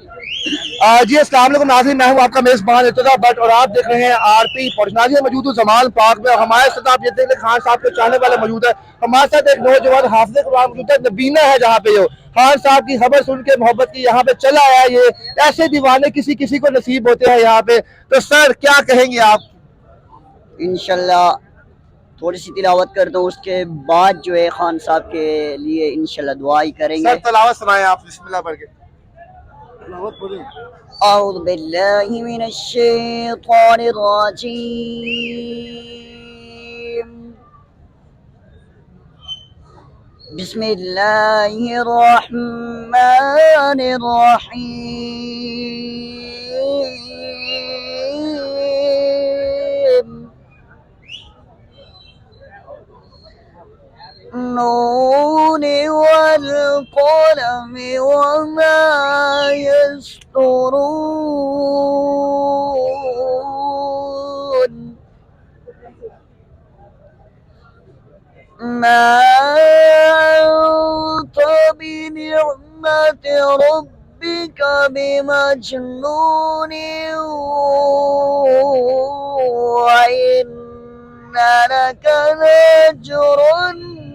जी अस्सलाम वालेकुम नाज़रीन, मैं हूं आपका मेज़बान इर्तिज़ा भट्ट और आप देख रहे हैं आरपी पॉडकास्ट। मौजूद हूं जमाल पार्क में। हमारे साथ आप ये देख रहे खान साहब के चाहने वाले मौजूद है। हमारे साथ एक नौजवान हाफिज़ कुरान मौजूद है, नबीना है, जहाँ पे जो खान साहब की खबर सुन के मोहब्बत की यहाँ पे चला आया। ये ऐसे दीवाने किसी किसी को नसीब होते हैं यहाँ पे। तो सर क्या कहेंगे आप? इंशाल्लाह थोड़ी सी तिलावत कर दूं, उसके बाद जो है खान साहब के लिए इंशाल्लाह दुआ ही करेंगे। सर तलावत सुनाएं आप, बिस्मिल्लाह पढ़ के। औज़ु बिल्लाहि मिनश शैतानिर रजीम। बिस्मिल्लाहिर रहमानिर रहीम। नून वल कलम वमा यस्तुरून। मा अंत बिनिअमति रब्बिका बिमजनून व इन्ना लका लअज्रन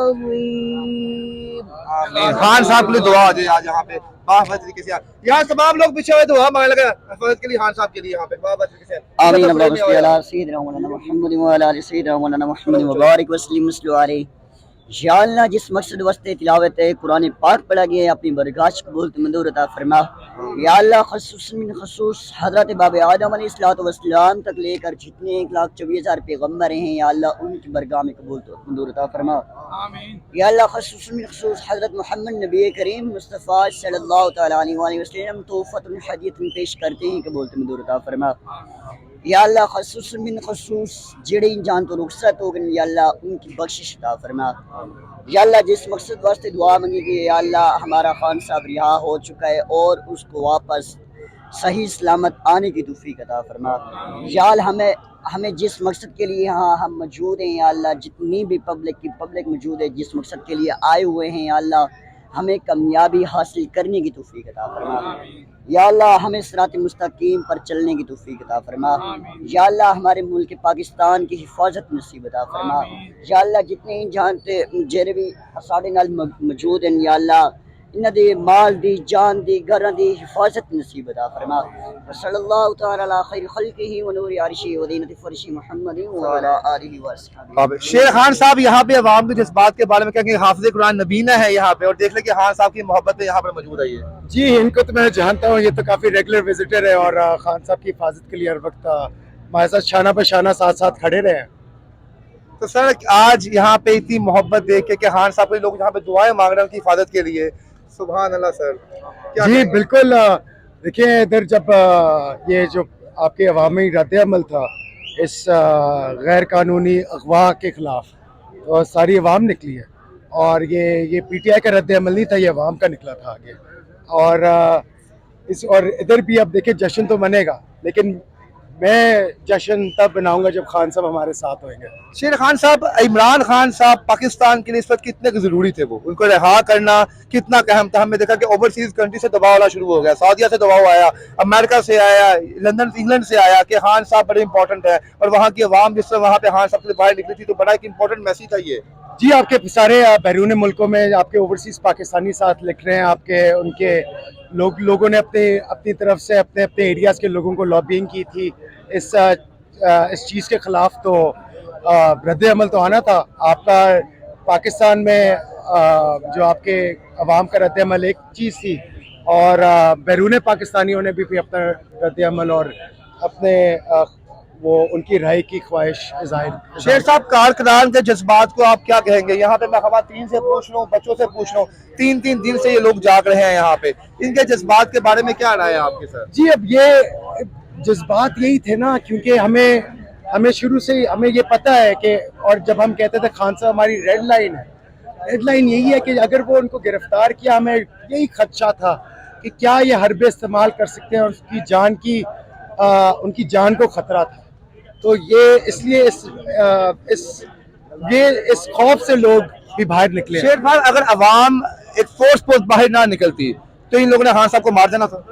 अज़ीम। खान साहब के लिए दुआ हो जाए आज यहाँ पे बाबा तरीके से। यहाँ तमाम लोग पीछे हुए दुआ मांगने लगे के लिए, खान साहब के लिए यहाँ पे बाबा तरीके से। आमीन। अल्लाहुम्मा सल्ली अला सय्यिदिना मौलाना मुहम्मद व अला आलि सय्यिदिना मौलाना मुहम्मद व बारिक वसल्लिम अलैहि। या अल्लाह, जिस मकसद वास्ते तिलावत कुरान पाक पढ़ा गया है, अपनी बरगाह कबूल मंजूर अता फरमा। या अल्लाह, खसूस मिन खसूस हज़रत बाब आदम अलैहिस्सलाम तक लेकर जितने 1,24,000 पैगम्बर हैं, या अल्लाह उनकी बरगाह में कबूल मंजूर अता फरमा। या अल्लाह, खसूस मिन खसूस हज़रत मोहम्मद नबी करीम मुस्तफ़ा सल्लल्लाहु तआला अलैहि वसल्लम तोहफ़तुल हदीयत पेश करते हैं, कबूल मंजूर अता फरमा। या अल्लाह, खसूस मिन खसूस जेड़े जान तो रुखसत हो गए, या अल्लाह उनकी बख्शिश अता फरमा। या अल्लाह, जिस मकसद वास्ते दुआ मांगी गई, या अल्लाह हमारा खान साहब रिहा हो चुका है और उसको वापस सही सलामत आने की तौफीक अता फरमा। या अल्लाह, हमें जिस मकसद के लिए यहाँ हम मौजूद हैं, या अल्लाह जितनी भी पब्लिक मौजूद है, जिस मकसद के लिए आए हुए हैं, या अल्लाह हमें कामयाबी हासिल करने की तौफीक अता फरमा। या अल्लाह, हमें सिरात मुस्तकीम पर चलने की तौफीक अता फरमा। या अल्लाह, हमारे मुल्क पाकिस्तान की हिफाजत नसीब अता फरमा। या अल्लाह, जितने जानते जेरे भी साढ़े नाल मौजूद हैं, या अल्लाह इन्हां दे माल दी, जान दी, घरां दी हिफाजत नसीब अता फरमा। सल्लल्लाहु तआला अला खैर खल्क़िही व नूरि अर्शिही व ज़ीनति फर्शि मुहम्मदिन व अला आलिहि व अस्हाबिही। शेर खान साहब यहाँ पे अवाम भी जिस बात के बारे में कहेंगे, हाफिज़ कुरान नबीना है यहाँ पे, और देख ले कि खान साहब की मोहब्बत में यहाँ पर मौजूद है ये। जी, इनको तो मैं जानता हूँ, ये तो काफ़ी रेगुलर विजिटर है और खान साहब की हिफाजत के लिए हर वक्त हमारे साथ शाना पर शाना साथ साथ खड़े रहे हैं। तो सर आज यहाँ पे इतनी मोहब्बत देख के कि खान साहब के लोग यहाँ पे दुआएं मांग रहे हैं उनकी हिफाजत के लिए, सुभान अल्लाह सर। जी बिल्कुल। देखिए, इधर जब ये जो आपके अवामी रद्द-ए-अमल था इस गैर कानूनी अगवा के खिलाफ, तो सारी अवाम निकली है और ये PTI का रद्द-ए-अमल नहीं था, ये अवाम का निकला था आगे। और इधर भी अब देखिए जश्न तो मनेगा, लेकिन मैं जश्न तब बनाऊंगा जब खान साहब हमारे साथ होंगे। शेर खान साहब, इमरान खान साहब पाकिस्तान के लिए इस वक्त कितने जरूरी थे, वो उनको रिहा करना कितना अहम था। हमने देखा कि ओवरसीज कंट्री से दबाव आना शुरू हो गया, सऊदीया से दबाव आया, अमेरिका से आया, लंदन इंग्लैंड से आया कि खान साहब बड़े इंपॉर्टेंट है, और वहाँ की अवाम जिस तरह वहाँ पे खान साहब से बाहर निकली थी, तो बड़ा एक इंपॉर्टेंट मैसेज था ये। जी, आपके सारे बैरून मुल्कों में आपके ओवरसीज पाकिस्तानी साथ लिख रहे हैं, आपके उनके लोगों ने अपनी तरफ से अपने अपने एरियाज के लोगों को लॉबिंग की थी इस चीज़ के खिलाफ, तो रद्द अमल तो आना था। आपका पाकिस्तान में जो आपके अवाम का रद्द अमल एक चीज़ थी, और बैरून पाकिस्तानियों ने भी अपना रद्द अमल और अपने वो उनकी राय की ख्वाहिश जाहिर। शेर साहब, कारकुनान के जज्बात को आप क्या कहेंगे? यहाँ पे मैं खवातीन से पूछ लूँ, बच्चों से पूछ लूँ, 3-3 दिन से ये लोग जाग रहे हैं यहाँ पे, इनके जज्बात के बारे में क्या राय है आपके सर? जी, अब ये जज्बात यही थे ना, क्योंकि हमें शुरू से ही हमें ये पता है कि, और जब हम कहते थे खान साहब हमारी रेड लाइन है, रेड लाइन यही है कि अगर वो उनको गिरफ्तार किया, हमें यही खदशा था कि क्या ये हरबे इस्तेमाल कर सकते हैं और उनकी जान को खतरा था। तो ये इसलिए इस खौफ से लोग भी बाहर निकले। शेर साहब, अगर अवाम एक फोर्स पोस्ट बाहर ना निकलती तो इन लोगों ने खान साहब को मार देना था।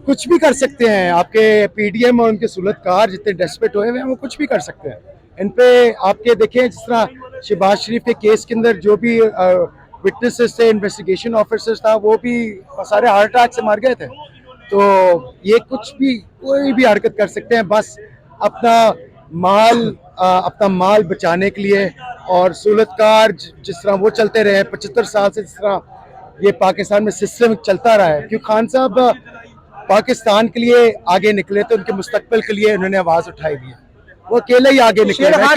कुछ भी कर सकते हैं, आपके पीडीएम और उनके सुलतकार जितने डेस्परेट हुए हैं वो कुछ भी कर सकते हैं। इन पे आपके देखें, जिस तरह शहबाज शरीफ के केस के अंदर जो भी विटनेसेस थे, इन्वेस्टिगेशन ऑफिसर्स था, वो भी सारे हार्ट अटैक से मर गए थे। तो ये कोई भी हरकत कर सकते हैं, बस अपना माल बचाने के लिए। और सुलतकार जिस तरह वो चलते रहे 75 साल से, जिस तरह ये पाकिस्तान में सिस्टम चलता रहा है, क्योंकि खान साहब पाकिस्तान के लिए आगे निकले तो उनके मुस्तकबिल के लिए उन्होंने आवाज उठाई दी, वो अकेले ही आगे निकले। यहाँ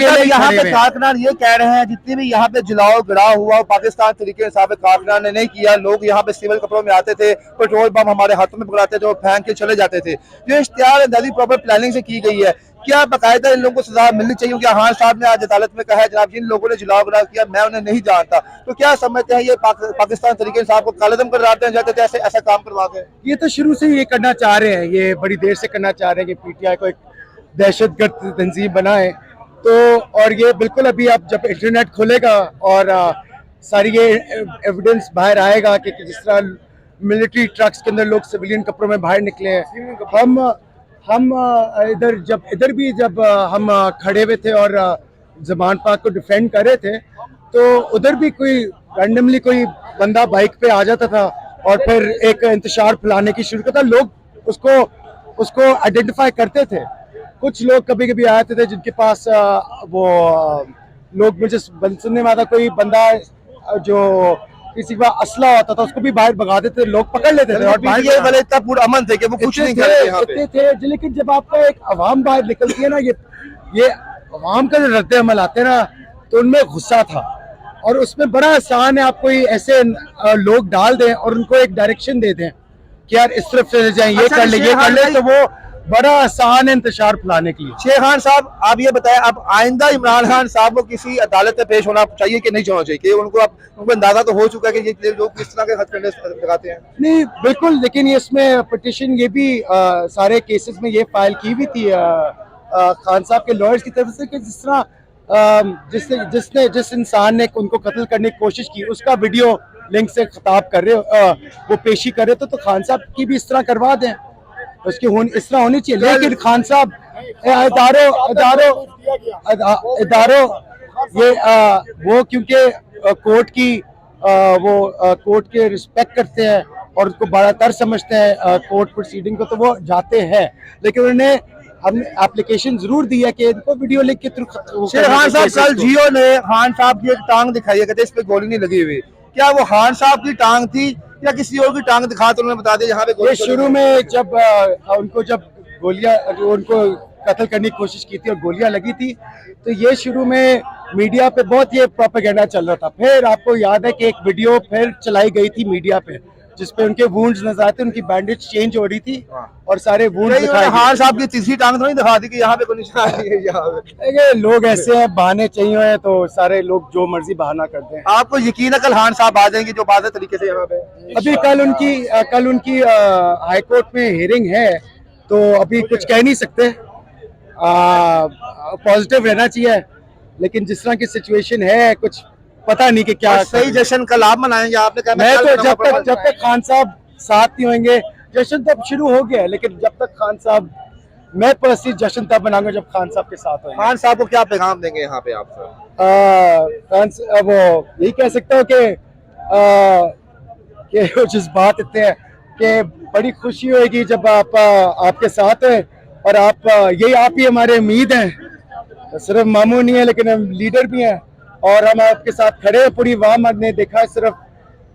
पे कारकुनान ये कह रहे हैं जितनी भी यहाँ पे जलाओ गिराव हुआ पाकिस्तान तरीके हिसाब से कारकुनान ने नहीं किया। लोग यहाँ पे सिविल कपड़ों में आते थे, पेट्रोल बम हमारे हाथों में पकड़ाते थे और फेंक के चले जाते थे। जो इश्तिहार अंदाजी प्रॉपर प्लानिंग से की गई है, क्या बाकायदा इन लोगों को सजा मिलनी चाहिए? क्योंकि खान साहब ने आज अदालत में कहा है, जनाब जिन लोगों ने जलाओ गिराव किया मैं उन्हें नहीं जानता। तो क्या समझते हैं ये पाकिस्तान तरीके साहब को कालेदम कर जाते थे ऐसा काम करवा के? ये तो शुरू से ही ये करना चाह रहे हैं, ये बड़ी देर से करना चाह रहे हैं कि पीटीआई को एक दहशतगर्द तंजीम बनाए। तो और ये बिल्कुल अभी आप जब इंटरनेट खुलेगा और सारी ये एविडेंस बाहर आएगा कि जिस तरह मिलिट्री ट्रक्स के अंदर लोग सिविलियन कपड़ों में बाहर निकले हैं। हम इधर भी जब हम खड़े हुए थे और जमान पाक को डिफेंड कर रहे थे, तो उधर भी कोई रैंडमली कोई बंदा बाइक पे आ जाता था और फिर एक इंतशार फैलाने की शुरू करता। लोग उसको आइडेंटिफाई करते थे। कुछ लोग कभी कभी आते थे जिनके पास वो लोग, मुझे सुनने में आता कोई बंदा जो किसी का असला होता था उसको भी बाहर भगा देते थे, लोग पकड़ लेते थे। और ये वाले इतना पूरा अमन थे कि वो कुछ नहीं करते यहाँ पे थे। लेकिन जब आपका एक अवाम बाहर निकलती है ना, ये अवाम का जो रद्द अमल आते हैं ना, तो उनमें गुस्सा था। और उसमें बड़ा आसान है, आप कोई ऐसे लोग डाल दें और उनको एक डायरेक्शन दे दें कि यार इस तरफ चले जाएं, ये कर ले, तो वो बड़ा आसान है इंतशार फैलाने के लिए। शेर खान साहब, आप ये बताएं, अब आइंदा इमरान खान साहब को किसी अदालत में पेश होना चाहिए कि नहीं होना चाहिए? कि उनको अंदाजा तो हो चुका है कि ये लोग किस तरह के हथकंडे लगाते हैं? नहीं, बिल्कुल। लेकिन ये इसमें पिटिशन ये भी सारे केसेस में ये फाइल की हुई थी खान साहब के लॉयर्स की तरफ से कि जिस तरह जिस इंसान ने उनको कत्ल करने की कोशिश की, उसका वीडियो लिंक से खिताब कर रहे वो पेशी कर रहे, तो खान साहब की भी इस तरह करवा दें, उसकी इस तरह होनी चाहिए। लेकिन खान साहब इदारों ये वो क्योंकि कोर्ट के रिस्पेक्ट करते हैं और उसको बड़ा तर समझते हैं कोर्ट प्रोसीडिंग को, तो वो जाते हैं। लेकिन उन्हें हमने एप्लीकेशन जरूर दी है कि इनको वीडियो लिंक के थ्रू। खान साहब, कल जियो ने खान साहब की एक टांग दिखाई है, कहते इस पे गोली नहीं लगी हुई। क्या वो खान साहब की टांग थी या किसी और की टांग दिखा? तो उन्होंने बता दिया यहाँ पे शुरू में जब उनको कत्ल करने की कोशिश की थी और गोलियां लगी थी, तो ये शुरू में मीडिया पे बहुत ये प्रोपेगेंडा चल रहा था। फिर आपको याद है कि एक वीडियो फिर चलाई गई थी मीडिया पे जिसपे उनके वुंड्स नजर आते, उनकी बैंडेज चेंज हो रही थी और सारे वुंड्स दिखाई। खान साहब की तीसरी टांग तो नहीं दिखा दी कि यहाँ पे कोई निशान है? यहाँ पे लोग ऐसे हैं, बहाने चाहिए तो सारे लोग जो मर्जी बहाना करते हैं। आपको यकीन है कल खान साहब आ जाएंगे जो बात तरीके से यहाँ पे? अभी कल उनकी हाई कोर्ट में हियरिंग है, तो अभी कुछ कह नहीं सकते। पॉजिटिव रहना चाहिए, लेकिन जिस तरह की सिचुएशन है कुछ पता नहीं कि क्या। सही जश्न कल आप मनाएंगे? आपने कहा मैं तो जब तक खान साहब साथ नहीं होंगे, जश्न तब शुरू हो गया है, लेकिन जब तक खान साहब, मैं पर्सनली जश्न तब मनाऊंगा जब खान साहब के साथ होंगे। खान साहब को क्या पैगाम देंगे यहाँ पे आप? वो यही कह सकता हूँ कि वो जज्बात इतने हैं कि बड़ी खुशी होगी जब आप आपके साथ हैं और आप यही आप ही हमारे उम्मीद हैं। सिर्फ मामू नहीं है लेकिन हम लीडर भी हैं और हम आपके साथ खड़े हैं। पूरी वाम ने देखा सिर्फ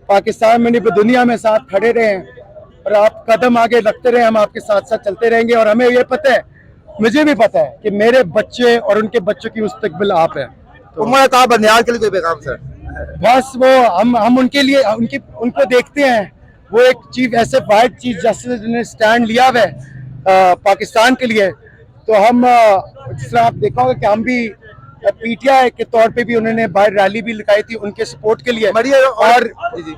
पाकिस्तान में नहीं पूरी दुनिया में साथ खड़े रहे हैं और आप कदम आगे रखते रहे, हम आपके साथ साथ चलते रहेंगे। और हमें ये पता है, मुझे भी पता है कि मेरे बच्चे और उनके बच्चों की मुस्तकबिल आप है। उमर अताब बंदियाल के लिए कोई पैगाम सर? बस वो हम उनके लिए उनको देखते हैं, वो एक चीफ ऐसे वाइड चीफ जस्टिस ने स्टैंड लिया हुआ है पाकिस्तान के लिए। तो हम जिस तरह आप देखा होगा कि हम भी पीटीआई के तौर पे भी उन्होंने बाहर रैली भी लगाई थी उनके सपोर्ट के लिए और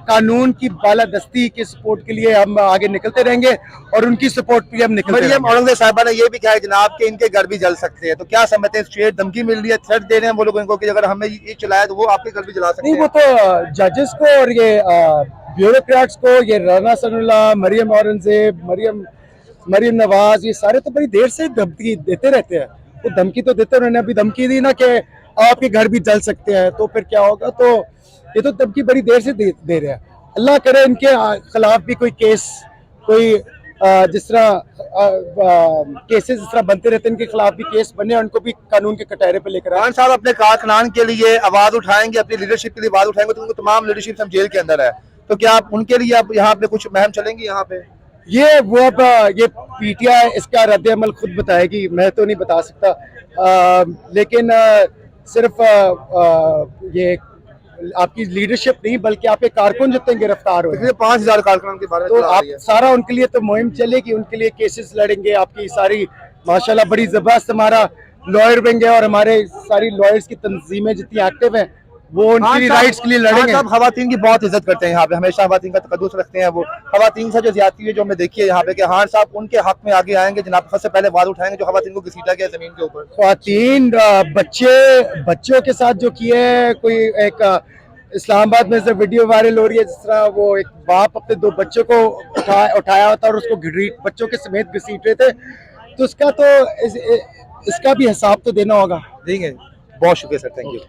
कानून की बालादस्ती के सपोर्ट के लिए हम आगे निकलते रहेंगे और उनकी सपोर्ट पे हम निकलते रहेंगे। मरियम औरंगजेब साहिबा ने ये भी कहा है जनाब कि इनके घर भी जल सकते हैं, तो क्या समझते हैं? स्ट्रेट धमकी मिल रही है, थ्रेट दे रहे हैं वो लोग इनको कि अगर हमें ये चलाया तो वो आपके घर भी जला सकते हैं। नहीं, वो तो जजेस को और ये ब्यूरोक्रेट्स को, ये राना सनाउल्लाह, मरियम औरंगजेब, मरियम नवाज, ये सारे तो बड़ी देर से धमकी देते रहते हैं। वो धमकी तो देते, उन्होंने अभी धमकी दी ना कि आपके घर भी जल सकते हैं, तो फिर क्या होगा? तो ये तो धमकी बड़ी देर से दे रहे हैं। अल्लाह करे इनके खिलाफ भी कोई केस, कोई जिस तरह केसेस जिस तरह बनते रहते हैं, इनके खिलाफ भी केस बने और उनको भी कानून के कटहरे पे लेकर आए। खान साहब अपने कारकुनान के लिए आवाज उठाएंगे, अपनी लीडरशिप के लिए आवाज उठाएंगे, तो उनको तमाम लीडरशिप हम जेल के अंदर है, तो क्या आप उनके लिए आप यहाँ पे कुछ मुहिम चलेंगी? यहाँ पे ये वो अब ये पीटीआई इसका रद्द अमल खुद बताएगी, मैं तो नहीं बता सकता। लेकिन सिर्फ ये आपकी लीडरशिप नहीं बल्कि आपके कारकुन जितने गिरफ्तार हुए, 5000 कारकुनान के बारे में तो आप सारा उनके लिए तो मुहिम चलेगी, उनके लिए केसेस लड़ेंगे। आपकी सारी माशाल्लाह बड़ी जबरदस्त हमारा लॉयर विंग है और हमारे सारी लॉयर्स की तंजीमें जितनी एक्टिव हैं वो उनकी राइट्स के लिए लड़ेंगे। सब खवातीन की बहुत इज्जत करते हैं यहाँ पे, हमेशा खवातीन का तकद्दुस रखते हैं। वो खवातीन से जो ज्यादती है जो हमने देखी है यहाँ पे, कि खान साहब उनके हक में आगे आएंगे, जनाब सबसे पहले आवाज उठाएंगे जो खवातीन को घसीटा गया जमीन के ऊपर। खवातीन बच्चों के साथ जो किए है, कोई एक इस्लामाबाद में से वीडियो वायरल हो रही है जिस तरह वो एक बाप अपने 2 बच्चों को उठाया होता और उसको बच्चों के समेत घसीट रहे थे, तो इसका भी हिसाब तो देना होगा। देंगे। बहुत शुक्रिया सर, थैंक यू।